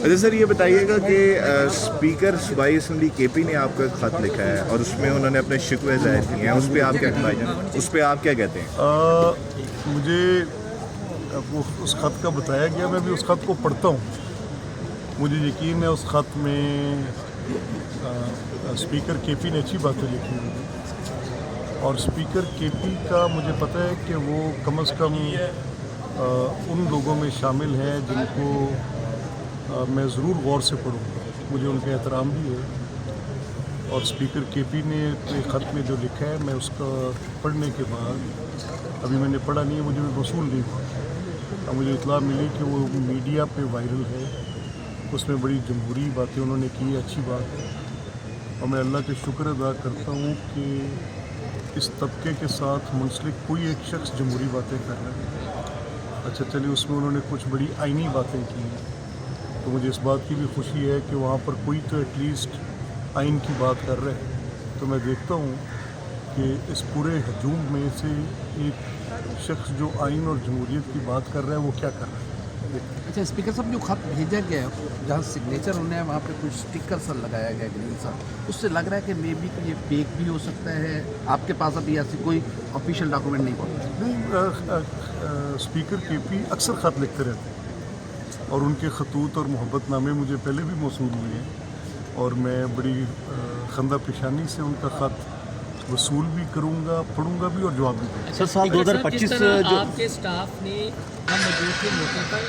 अच्छा सर, ये बताइएगा कि स्पीकर सूबाई असम्बली केपी ने आपका खत लिखा है और उसमें उन्होंने अपने शिकवे ज़ाहिर किए हैं, उस पर आप क्या कहते हैं? मुझे वो उस ख़त का बताया गया, मैं भी उस ख़त को पढ़ता हूँ। मुझे यकीन है उस ख़त में स्पीकर केपी ने अच्छी बातें लिखी हुई और स्पीकर केपी का मुझे पता है कि वो कम से कम उन लोगों में शामिल हैं जिनको मैं ज़रूर गौर से पढ़ूँगा। मुझे उनका एहतराम भी है और स्पीकर केपी ने अपने ख़त में जो लिखा है, मैं उसका पढ़ने के बाद, अभी मैंने पढ़ा नहीं है, मुझे वसूल नहीं हुआ, मुझे इत्तला मिली कि वो मीडिया पे वायरल है। उसमें बड़ी जमहूरी बातें उन्होंने की, अच्छी बात है और मैं अल्लाह के शुक्र अदा करता हूँ कि इस तबके के साथ मुंसलिक कोई एक शख्स जमहूरी बातें कर रहा है। अच्छा चलिए, उसमें उन्होंने कुछ बड़ी आइनी बातें की हैं, तो मुझे इस बात की भी खुशी है कि वहाँ पर कोई तो एटलीस्ट आइन की बात कर रहे हैं। तो मैं देखता हूँ कि इस पूरे हजूम में से एक शख्स जो आइन और जमहूरियत की बात कर रहा है वो क्या कर रहा है। अच्छा स्पीकर साहब, जो खत भेजा गया है जहाँ सिग्नेचर होने हैं वहाँ पे कुछ स्टिकर सा लगाया गया ग्रीन सा, उससे लग रहा है कि मे बी तो ये फेक भी हो सकता है। आपके पास अभी ऐसी कोई ऑफिशियल डॉक्यूमेंट नहीं पहुँचा? नहीं, स्पीकर केपी अक्सर ख़त लिखते रहते हैं और उनके खतूत और मोहब्बतनामे मुझे पहले भी मौसूल हुए हैं और मैं बड़ी खंदा पेशानी से उनका ख़त वसूल भी करूँगा, पढ़ूँगा भी और जवाब भी दूँगा। सर साल 2025 जो आपके स्टाफ ने हम मौजूद थे मौके पर,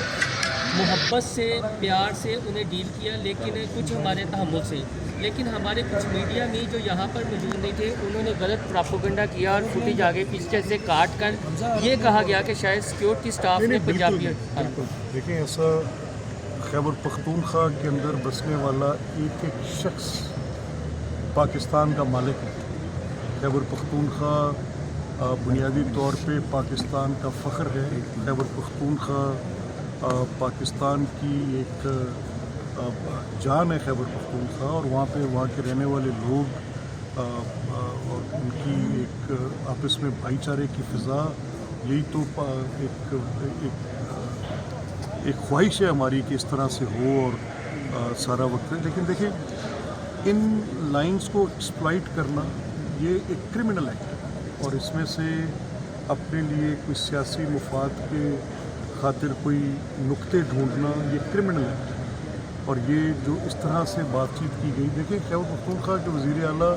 मोहब्बत से प्यार से उन्हें डील किया, लेकिन कुछ हमारे तहम्मुल से, लेकिन हमारे कुछ मीडिया में जो यहाँ पर मौजूद नहीं थे उन्होंने गलत प्रोपेगेंडा किया और फुटेज आगे पीछे से काट कर ये कहा गया कि शायद सिक्योरिटी स्टाफ ने पंजाबी। देखिए, ऐसा खैबर पख्तूनख्वा के अंदर बसने वाला एक एक शख्स पाकिस्तान का मालिक है। खैबर पख्तूनख्वा बुनियादी तौर पे पाकिस्तान का फ़ख्र है। खैबर पख्तूनख्वा पाकिस्तान की एक जान है खैबर पख्तूनख्वा, और वहाँ के रहने वाले लोग और उनकी एक आपस में भाईचारे की फ़िज़ा, यही तो एक ख्वाहिश है हमारी कि इस तरह से हो और सारा वक्त है। लेकिन देखिए, इन लाइंस को एक्सप्लॉइट करना ये एक क्रिमिनल एक्ट है और इसमें से अपने लिए कोई सियासी मुफाद के खातिर कोई नुक्ते ढूंढना ये क्रिमिनल एक्ट है। और ये जो इस तरह से बातचीत की गई, देखिए खैबर पख्तूनख्वा के वज़ीर आला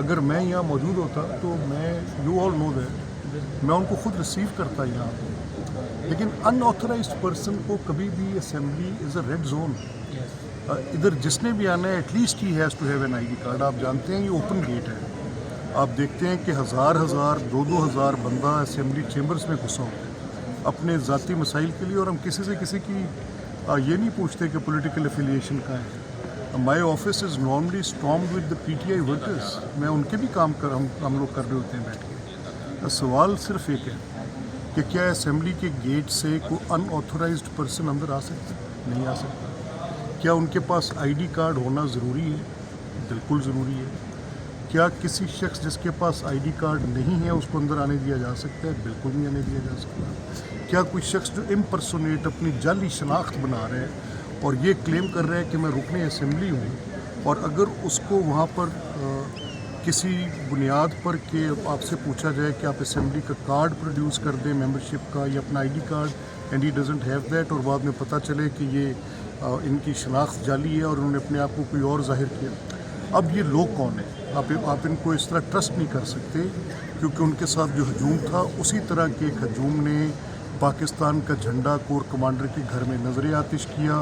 अगर मैं यहाँ मौजूद होता तो मैं, यू ऑल नो दैट, मैं उनको खुद रिसीव करता यहाँ पे। लेकिन अनऑथराइज्ड पर्सन को कभी भी assembly is a red zone. इधर जिसने भी आना है एटलीस्ट ही has to have an ID card. आप जानते हैं ये ओपन गेट है, आप देखते हैं कि हज़ार 2,000 बंदा असेंबली चेम्बर्स में घुसा होता है अपने ज़ाती मसाइल के लिए, और हम किसी से किसी की ये नहीं पूछते कि पॉलिटिकल एफिलिएशन का है। My office is normally stormed with the PTI workers, मैं उनके भी काम हम लोग कर रहे होते हैं बैठ के। सवाल सिर्फ एक है कि क्या असेंबली के गेट से कोई अनऑथराइज्ड पर्सन अंदर आ सकता है? नहीं आ सकता। क्या उनके पास ID कार्ड होना ज़रूरी है? बिल्कुल ज़रूरी है। क्या किसी शख्स जिसके पास ID कार्ड नहीं है उसको अंदर आने दिया जा सकता है? बिल्कुल नहीं आने दिया जा सकता। क्या कोई शख्स जो इम्पर्सोनेट अपनी जाली शनाख्त बना रहे हैं और ये क्लेम कर रहा है कि मैं रुकने असेंबली हूँ, और अगर उसको वहाँ पर किसी बुनियाद पर कि आपसे पूछा जाए कि आप असेंबली का कार्ड प्रोड्यूस कर दें मेंबरशिप का या अपना ID card, and he doesn't have that, और बाद में पता चले कि ये इनकी शनाख्त जाली है और उन्होंने अपने आप को कोई और जाहिर किया, अब ये लोग कौन है? आप इनको इस तरह ट्रस्ट नहीं कर सकते, क्योंकि उनके साथ जो हजूम था उसी तरह के एक हजूम ने पाकिस्तान का झंडा कोर कमांडर के घर में नजर आतिश किया,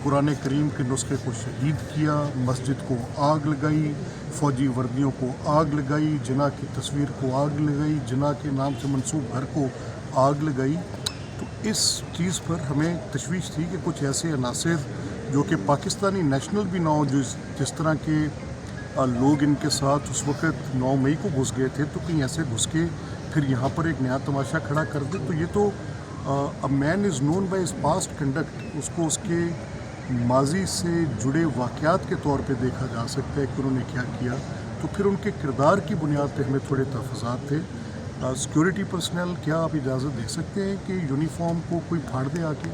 कुरान करीम के नुस्खे को शहीद किया, मस्जिद को आग लगाई, फ़ौजी वर्दियों को आग लगाई, जिना की तस्वीर को आग लगाई, जिना के नाम से मंसूब घर को आग लगाई। तो इस चीज़ पर हमें तशवीश थी कि कुछ ऐसे अनासिर जो कि पाकिस्तानी नेशनल भी ना हो, जो जिस तरह के लोग इनके साथ उस वक़्त 9 मई को घुस गए थे, तो कहीं ऐसे घुस के फिर यहाँ पर एक नया तमाशा खड़ा कर दे। तो ये तो a man is known by his past conduct, उसको उसके माजी से जुड़े वाक़यात के तौर पे देखा जा सकता है कि उन्होंने क्या किया। तो फिर उनके किरदार की बुनियाद पे हमें थोड़े तहफ़्फ़ुज़ात थे। सिक्योरिटी पर्सनल, क्या आप इजाज़त दे सकते हैं कि यूनिफॉर्म को कोई फाड़ दे आके?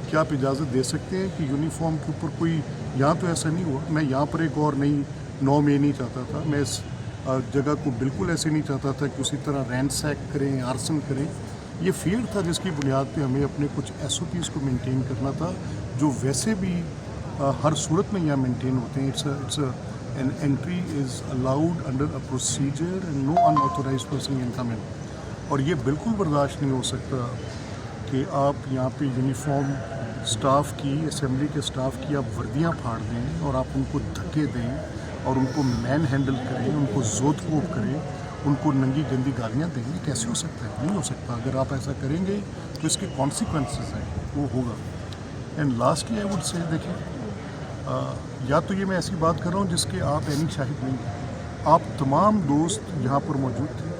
क्या आप इजाज़त दे सकते हैं कि यूनिफॉर्म के ऊपर कोई, यहाँ तो ऐसा नहीं हुआ, मैं यहाँ पर एक और नई नॉर्म ये नहीं चाहता था, मैं इस जगह को बिल्कुल ऐसे नहीं चाहता था कि उसी तरह रैंसैक करें, आर्सन करें। ये फील्ड था जिसकी बुनियाद पे हमें अपने कुछ SOPs को मेंटेन करना था, जो वैसे भी हर सूरत में यहाँ मेंटेन होते हैं। It's an entry is allowed under a procedure and no unauthorised person can come in. और ये बिल्कुल बर्दाश्त नहीं हो सकता कि आप यहाँ पे यूनिफॉर्म स्टाफ की, असेंबली के स्टाफ की आप वर्दियाँ फाड़ दें और आप उनको धक्के दें और उनको मैन हैंडल करें, उनको जोत कोप करें, उनको नंगी गंदी गालियाँ दें। ये कैसे हो सकता है? नहीं हो सकता। अगर आप ऐसा करेंगे तो इसके कॉन्सिक्वेंसेस हैं, वो होगा। And lastly I would say देखिए, या तो ये मैं ऐसी बात कर रहा हूँ जिसके आप ऐनी शाहिद नहीं हैं। आप तमाम दोस्त यहाँ पर मौजूद थे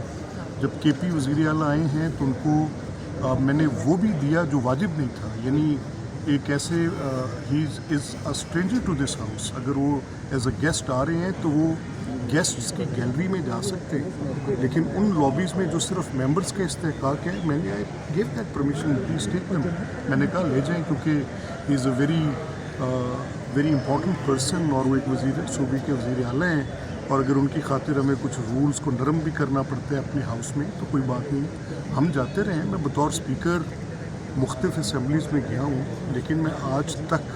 जब KP वज़ीर आला आए हैं, तो उनको मैंने वो भी दिया जो वाजिब नहीं था। यानी एक ऐसे ही is a stranger to this house, अगर वो एज अ गेस्ट आ रहे हैं तो वो गेस्ट्स की गैलरी में जा सकते हैं, लेकिन उन लॉबीज़ में जो सिर्फ मेंबर्स का इस्तेहकाक है, मैंने I give that permission, please take them. मैंने कहा ले जाएं, क्योंकि he is a very important person, और वो एक वज़ीर सूबे के वज़ीर आला हैं, और अगर उनकी खातिर हमें कुछ रूल्स को नरम भी करना पड़ता है अपने हाउस में तो कोई बात नहीं, हम जाते रहे। मैं बतौर स्पीकर मुख्तलिफ असम्बलीज़ में गया हूँ, लेकिन मैं आज तक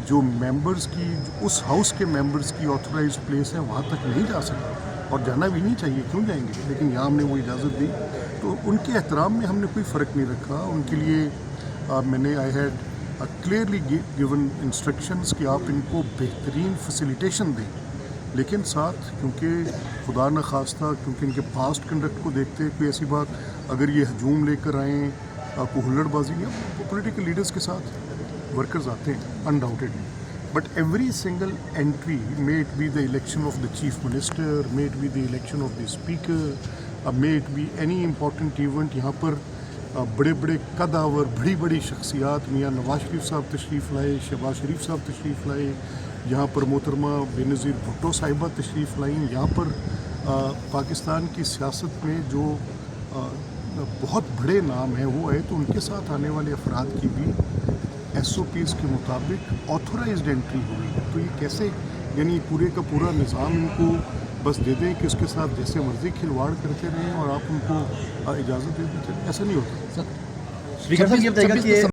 जो मेंबर्स की, उस हाउस के मेंबर्स की ऑथोराइज प्लेस है, वहाँ तक नहीं जा सकता, और जाना भी नहीं चाहिए, क्यों जाएंगे। लेकिन यहाँ हमने वो इजाज़त दी, तो उनके एहतराम में हमने कोई फ़र्क नहीं रखा। उनके लिए मैंने I had clearly given instructions कि आप इनको बेहतरीन फैसिलिटेशन दें, लेकिन साथ, क्योंकि खुदा न खास्ता, क्योंकि इनके पास्ट कंडक्ट को देखते कोई ऐसी बात अगर ये हजूम लेकर आएँ, आपको हुल्लड़बाजी नहीं, पॉलिटिकल लीडर्स के साथ वर्कर्स आते हैं undoubtedly, but every single entry, may it be the election of the chief minister, may it be the election of the speaker, may it be any important event, यहाँ पर बड़े बड़े कदावर, बड़ी बड़ी शख्सियात, मियाँ नवाज शरीफ साहब तशरीफ़ लाए, शहबाज शरीफ साहब तशरीफ़ लाए, यहाँ पर मोहतरमा बेनज़ीर भुट्टो साहिबा तशरीफ़ लाई। यहाँ पर पाकिस्तान की सियासत में जो बहुत बड़े नाम हैं वो है, तो उनके साथ आने वाले अफराद की भी SOPs के मुताबिक ऑथोराइज्ड एंट्री हुई। तो ये कैसे, यानी पूरे का पूरा निज़ाम इनको बस दे दें कि उसके साथ जैसे मर्ज़ी खिलवाड़ करते रहें और आप उनको इजाज़त दे देते, ऐसा नहीं होता। स्पीकर साहब, ये बताइएगा कि